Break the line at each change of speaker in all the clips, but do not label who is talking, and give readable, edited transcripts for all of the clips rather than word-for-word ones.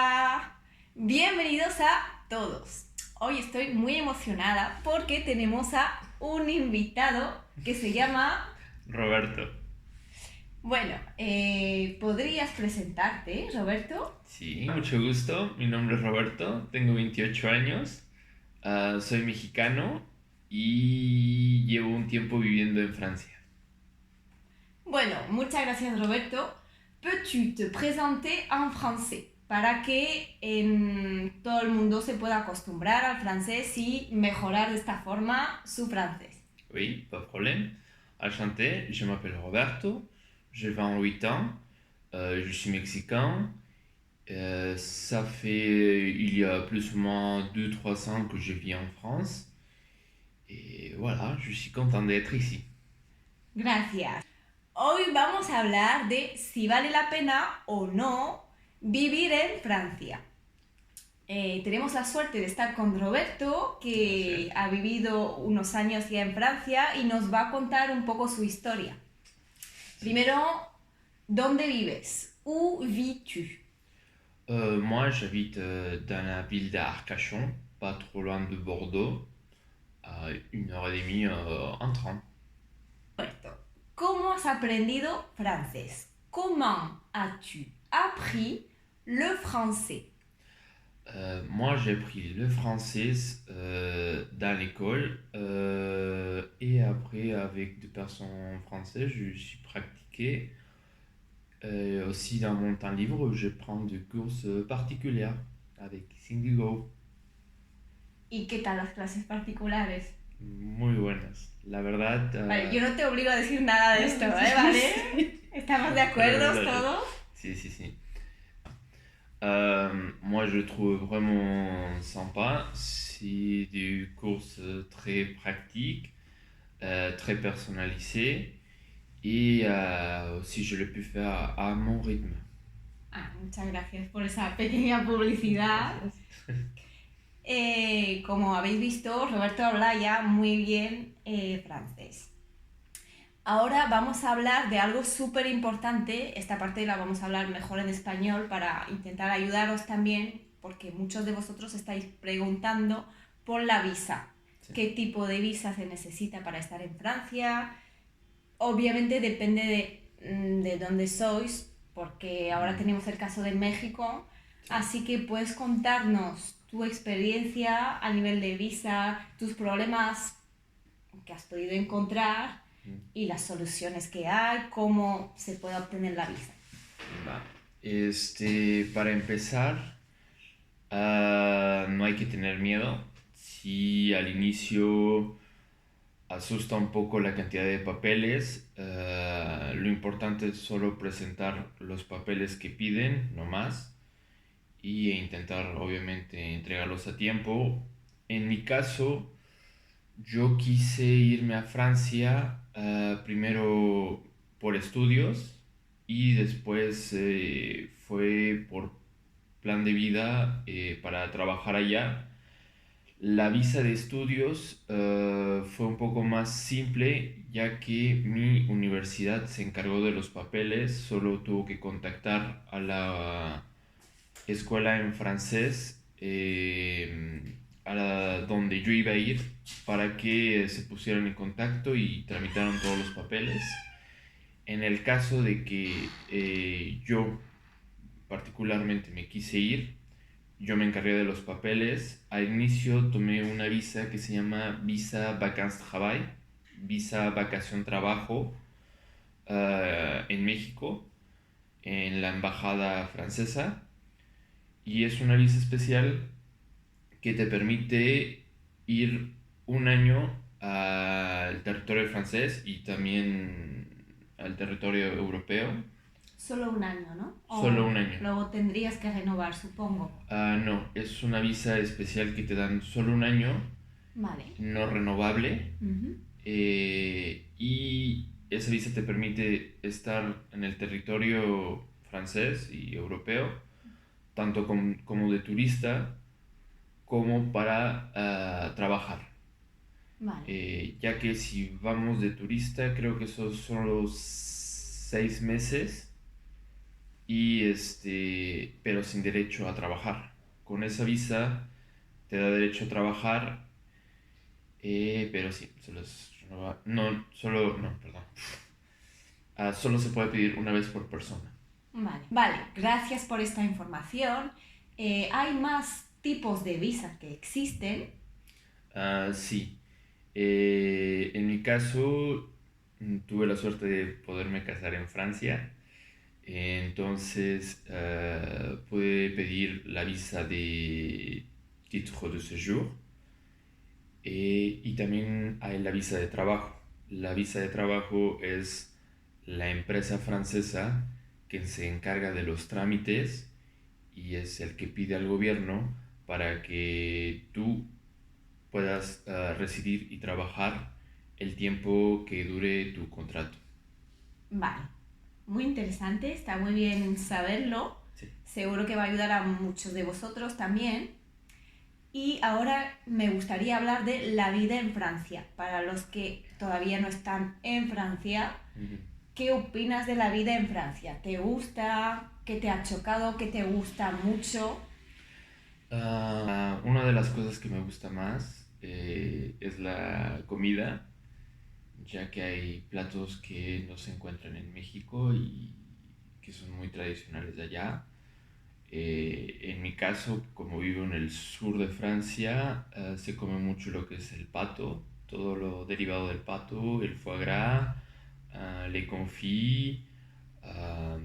Hola, bienvenidos a todos. Hoy estoy muy emocionada porque tenemos a un invitado que se llama...
Roberto.
Bueno, ¿podrías presentarte, Roberto?
Sí, mucho gusto. Mi nombre es Roberto, tengo 28 años, soy mexicano y llevo un tiempo viviendo en Francia.
Bueno, muchas gracias, Roberto. ¿Peux-tu te présenter en français para que todo el mundo se pueda acostumbrar al francés y mejorar de esta forma su francés?
Oui, pas de problème. Enchanté, je m'appelle Roberto, j'ai 28 ans, je suis mexicain. Ça fait il y a plus ou moins 2-3 ans que je vis en France. Et voilà, je suis content d'être ici.
Gracias. Hoy vamos a hablar de si vale la pena o no vivir en Francia. Tenemos la suerte de estar con Roberto, que
Gracias.
ha vivido unos años ya en Francia y nos va a contar un poco su historia.
Sí.
Primero, ¿dónde vives? Où vis-tu?
Moi, j'habite dans la ville d'Arcachon, pas trop loin de Bordeaux, à 1 heure et demie en train.
Roberto, ¿cómo has aprendido francés? Comment as-tu appris le français?
Moi, j'ai appris le français dans l'école et après, avec des personnes françaises, je suis pratiqué. Aussi, dans mon temps libre, je prends des courses particulières avec Syndigo.
¿Y qué tal las clases particulares?
Muy buenas. La verdad.
Vale, yo no te obligo a decir nada de esto, ¿eh? ¿Vale? ¿Estamos de
La
acuerdo
verdad.
todos?
Si, si, si. Moi, je trouve vraiment sympa. C'est des courses très pratiques, très personnalisées et aussi je l'ai pu faire à mon rythme.
Ah, muchas gracias por esa pequeña publicidad.
Gracias.
Como habéis visto, Roberto habla ya muy bien francés. Ahora vamos a hablar de algo súper importante. Esta parte la vamos a hablar mejor en español para intentar ayudaros también, porque muchos de vosotros estáis preguntando por la visa.
Sí.
¿Qué tipo de visa se necesita para estar en Francia? Obviamente depende de dónde sois, porque ahora tenemos el caso de México. Así que puedes contarnos tu experiencia a nivel de visa, tus problemas que has podido encontrar y las soluciones que hay, cómo se puede obtener la visa.
Va. Para empezar, no hay que tener miedo. Si al inicio asusta un poco la cantidad de papeles, lo importante es solo presentar los papeles que piden, no más, y intentar obviamente entregarlos a tiempo. En mi caso, yo quise irme a Francia primero por estudios y después fue por plan de vida para trabajar allá. La visa de estudios fue un poco más simple ya que mi universidad se encargó de los papeles, solo tuvo que contactar a la escuela en francés donde yo iba a ir para que se pusieran en contacto y tramitaran todos los papeles. En el caso de que yo particularmente me quise ir, yo me encargué de los papeles. Al inicio tomé una visa que se llama Visa Vacances Travail, Visa Vacación Trabajo, en México, en la embajada francesa. Y es una visa especial que te permite ir un año al territorio francés y también al territorio europeo.
Solo un año, ¿no?
Solo un año.
Luego tendrías que renovar, supongo.
No, es una visa especial que te dan solo un año,
Vale.
no renovable,
Uh-huh.
y esa visa te permite estar en el territorio francés y europeo, tanto como de turista como para trabajar.
Vale.
Ya que si vamos de turista, creo que esos son los 6 meses pero sin derecho a trabajar. Con esa visa te da derecho a trabajar, pero sí, perdón. Solo se puede pedir una vez por persona.
Vale, gracias por esta información. ¿Hay más tipos de visas que existen?
Sí. En mi caso, tuve la suerte de poderme casar en Francia. Entonces, pude pedir la visa de titre de séjour, y también hay la visa de trabajo. La visa de trabajo es la empresa francesa que se encarga de los trámites y es el que pide al gobierno para que tú puedas residir y trabajar el tiempo que dure tu contrato.
Vale, muy interesante, está muy bien saberlo.
Sí.
Seguro que va a ayudar a muchos de vosotros también. Y ahora me gustaría hablar de la vida en Francia. Para los que todavía no están en Francia,
Uh-huh.
¿qué opinas de la vida en Francia? ¿Te gusta? ¿Qué te ha chocado? ¿Qué te gusta mucho?
Una de las cosas que me gusta más es la comida, ya que hay platos que no se encuentran en México y que son muy tradicionales de allá. En mi caso, como vivo en el sur de Francia, se come mucho lo que es el pato, todo lo derivado del pato, el foie gras, les confits, euh,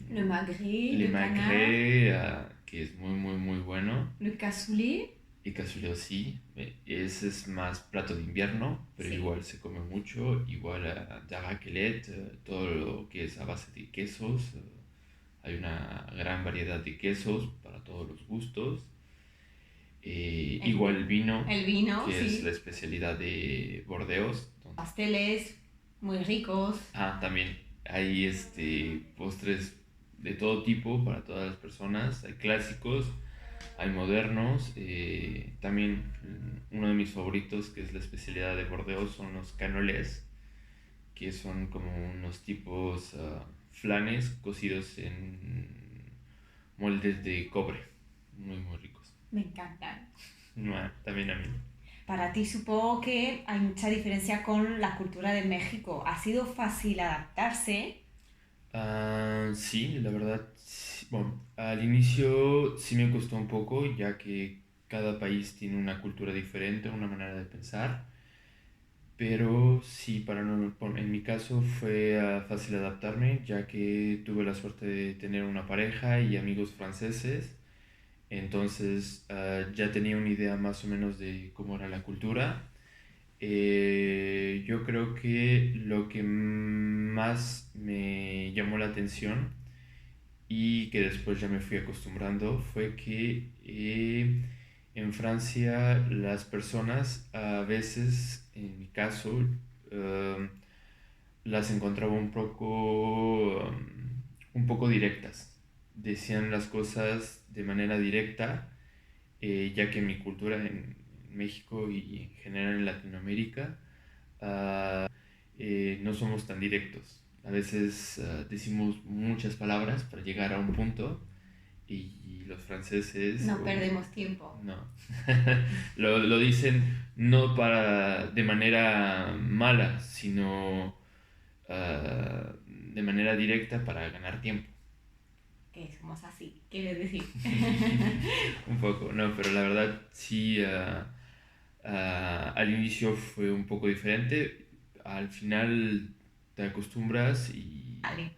Le magret,
les
le canard,
magrets, que es muy, muy, muy bueno.
le cassoulet.
Y cazuela sí, ese es más plato de invierno, pero
Sí.
igual se come mucho, igual de raclette, todo lo que es a base de quesos, hay una gran variedad de quesos para todos los gustos. Igual
El vino,
que es la
sí.
especialidad de Bordeos.
Pasteles muy ricos.
También hay postres de todo tipo para todas las personas, hay clásicos, hay modernos. También uno de mis favoritos, que es la especialidad de Bordeaux, son los canolés, que son como unos tipos flanes cocidos en moldes de cobre, muy muy ricos.
Me encantan.
También a mí.
Para ti supongo que hay mucha diferencia con la cultura de México. ¿Ha sido fácil adaptarse?
Sí, la verdad, sí. Bueno, al inicio sí me costó un poco, ya que cada país tiene una cultura diferente, una manera de pensar, pero sí, en mi caso fue fácil adaptarme, ya que tuve la suerte de tener una pareja y amigos franceses, entonces ya tenía una idea más o menos de cómo era la cultura. Yo creo que lo que más me llamó la atención y que después ya me fui acostumbrando fue que en Francia las personas a veces, en mi caso, eh, las encontraba un poco directas. Decían las cosas de manera directa, ya que en mi cultura en México y en general en Latinoamérica no somos tan directos. A veces decimos muchas palabras para llegar a un punto y los franceses
No perdemos tiempo.
no lo dicen no de manera mala, sino de manera directa para ganar tiempo.
Que somos así, quieres decir.
Un poco, no, pero la verdad sí, al inicio fue un poco diferente, al final te acostumbras y...
Vale.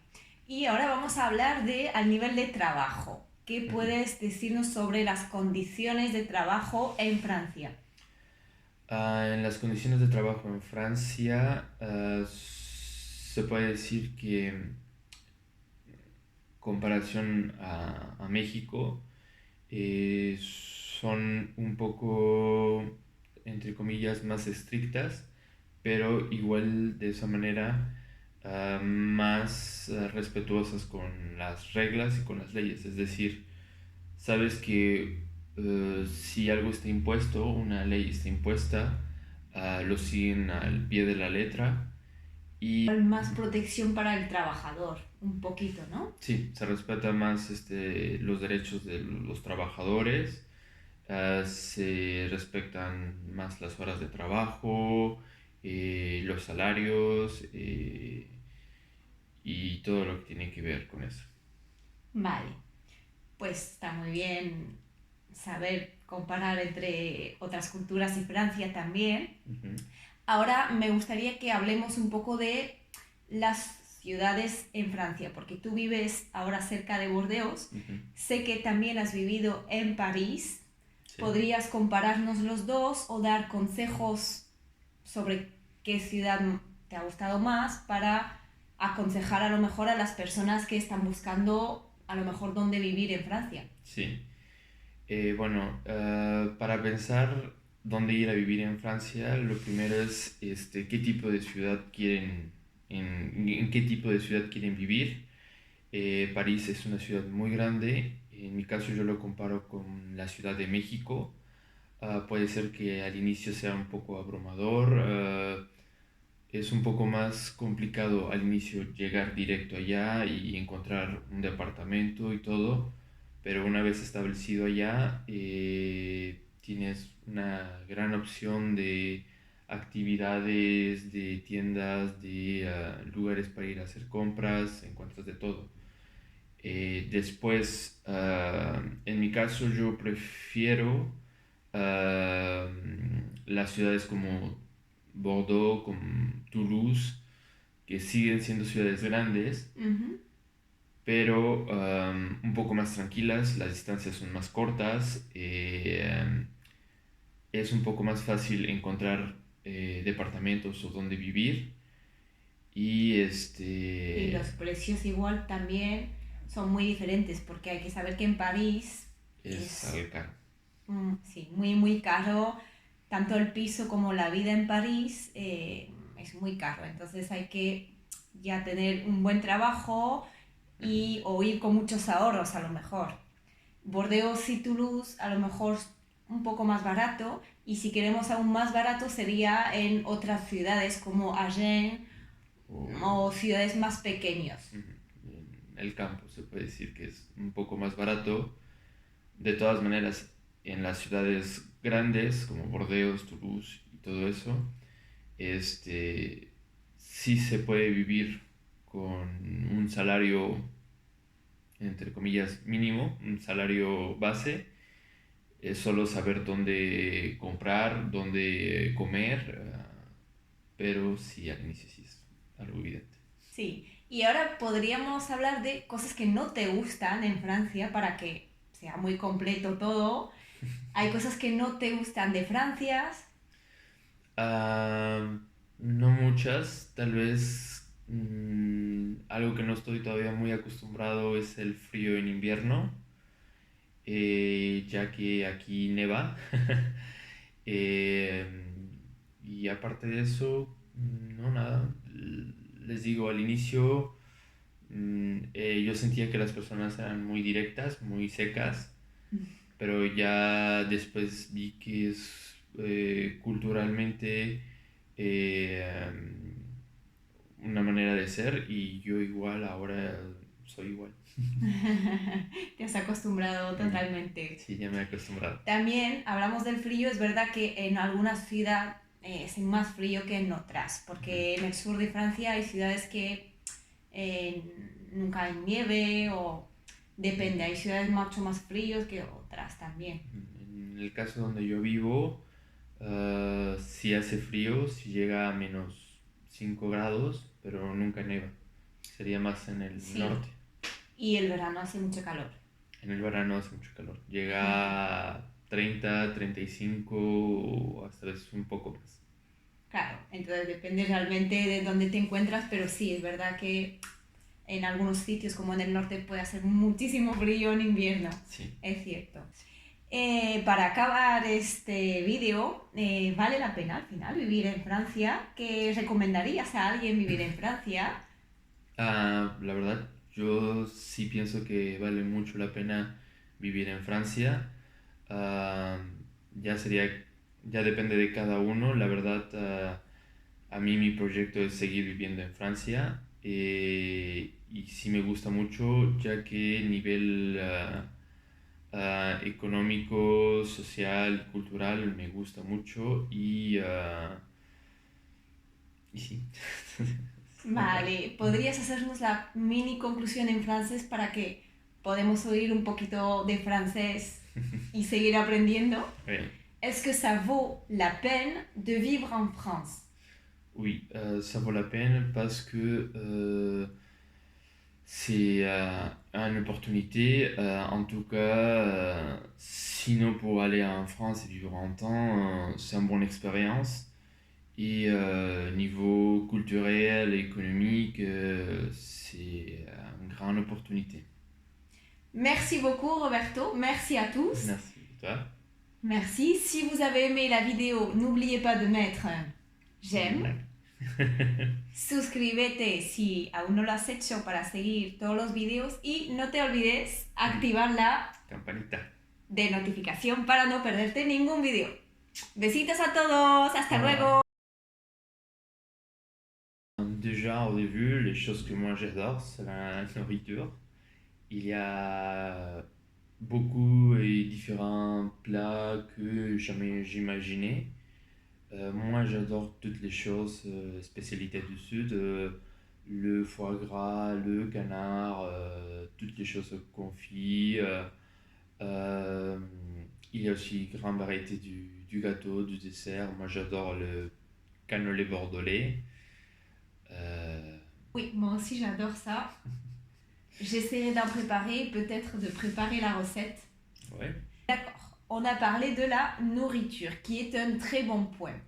Y ahora vamos a hablar de al nivel de trabajo. ¿Qué
Ujú.
puedes decirnos sobre las condiciones de trabajo en Francia?
En las condiciones de trabajo en Francia, se puede decir que comparación a México, son un poco, entre comillas, más estrictas, pero igual de esa manera más respetuosas con las reglas y con las leyes. Es decir, sabes que si algo está impuesto, una ley está impuesta, lo siguen al pie de la letra Y
más protección para el trabajador, un poquito, ¿no?
sí, se respeta más los derechos de los trabajadores, se respetan más las horas de trabajo, los salarios y todo lo que tiene que ver con eso.
Vale, pues está muy bien saber comparar entre otras culturas y Francia también.
Ujú,
Ahora me gustaría que hablemos un poco de las ciudades en Francia, porque tú vives ahora cerca de Burdeos,
ujú,
sé que también has vivido en París.
sí.
¿Podrías compararnos los dos o dar consejos sobre qué ciudad te ha gustado más para aconsejar a lo mejor a las personas que están buscando a lo mejor dónde vivir en Francia?
Sí. Bueno, para pensar dónde ir a vivir en Francia, lo primero es qué tipo de ciudad quieren, en qué tipo de ciudad quieren vivir. París es una ciudad muy grande. En mi caso yo lo comparo con la Ciudad de México. Puede ser que al inicio sea un poco abrumador. Es un poco más complicado al inicio llegar directo allá y encontrar un departamento y todo, pero una vez establecido allá, tienes una gran opción de actividades, de tiendas, de lugares para ir a hacer compras, encuentras de todo. Después, en mi caso, yo prefiero ah, las ciudades como Bordeaux, como Toulouse, que siguen siendo ciudades grandes,
Ujú.
pero un poco más tranquilas, las distancias son más cortas, es un poco más fácil encontrar departamentos o donde vivir y
Y los precios igual también son muy diferentes porque hay que saber que en París
es
es
algo caro.
sí, muy muy caro, tanto el piso como la vida en París es muy caro, entonces hay que ya tener un buen trabajo
Ujú.
y o ir con muchos ahorros a lo mejor. Bordeaux y Toulouse a lo mejor un poco más barato y si queremos aún más barato sería en otras ciudades como Agen
O
o ciudades más pequeñas.
ujú, en el campo se puede decir que es un poco más barato. De todas maneras, en las ciudades grandes como Bordeaux, Toulouse y todo eso, este, sí se puede vivir con un salario, entre comillas, mínimo, un salario base. Es solo saber dónde comprar, dónde comer, pero sí, al inicio sí es algo evidente.
Sí, y ahora podríamos hablar de cosas que no te gustan en Francia para que sea muy completo todo. Hay cosas que no te gustan de Francia.
Ah, no muchas, tal vez algo que no estoy todavía muy acostumbrado es el frío en invierno, ya que aquí neva. Eh, y aparte de eso, no nada. Les digo, al inicio yo sentía que las personas eran muy directas, muy secas, pero ya después vi que es culturalmente una manera de ser y yo igual ahora soy igual.
Te has acostumbrado
Mm,
totalmente.
sí, ya me he acostumbrado.
También hablamos del frío, es verdad que en algunas ciudades es más frío que en otras,
Ujú.
porque en el sur de Francia hay ciudades que nunca hay nieve o depende, hay ciudades mucho más fríos que otras también.
En el caso donde yo vivo, sí hace frío, sí llega a -5 grados, pero nunca neva. Sería más en el norte.
Sí, y el verano hace mucho calor.
En el verano hace mucho calor. Llega a 30, 35 o hasta veces un poco más.
Claro, entonces depende realmente de dónde te encuentras, pero sí, es verdad que en algunos sitios como en el norte puede hacer muchísimo frío en invierno,
Sí.
es cierto. Para acabar este vídeo, ¿vale la pena al final vivir en Francia? ¿Qué recomendarías a alguien vivir en Francia?
La verdad, yo sí pienso que vale mucho la pena vivir en Francia. Ah, ya sería, ya depende de cada uno. La verdad, A mí mi proyecto es seguir viviendo en Francia y sí me gusta mucho ya que nivel económico, social, cultural me gusta mucho y sí.
Vale, ¿podrías hacernos la mini conclusión en francés para que podamos oír un poquito de francés y seguir aprendiendo?
Ouais.
Est-ce que ça vaut la peine de vivre en France?
Oui, ça vaut la peine parce que c'est une opportunité. En tout cas, sinon pour aller en France et vivre en temps, c'est une bonne expérience. Et niveau culturel, économique, c'est une grande opportunité.
Merci beaucoup Roberto, merci à tous.
Merci. Et toi?
Merci. Si vous avez aimé la vidéo, n'oubliez pas de mettre un j'aime. Suscríbete si aún no lo has hecho para seguir todos los videos y no te olvides activar la
Campanita.
de notificación para no perderte ningún video. Besitos a todos, hasta luego.
Déjà au début, les choses que moi j'adore, c'est la nourriture. Il y a beaucoup et différents plats que jamais j'imaginais. Moi, j'adore toutes les choses, spécialités du Sud, le foie gras, le canard, toutes les choses confits. Euh, il y a aussi une grande variété du gâteau, du dessert. Moi, j'adore le cannelé bordelais. Euh,
Oui, moi aussi j'adore ça. J'essaierai d'en préparer, peut-être de préparer la recette.
ouais.
D'accord, on a parlé de la nourriture, qui est un très bon point.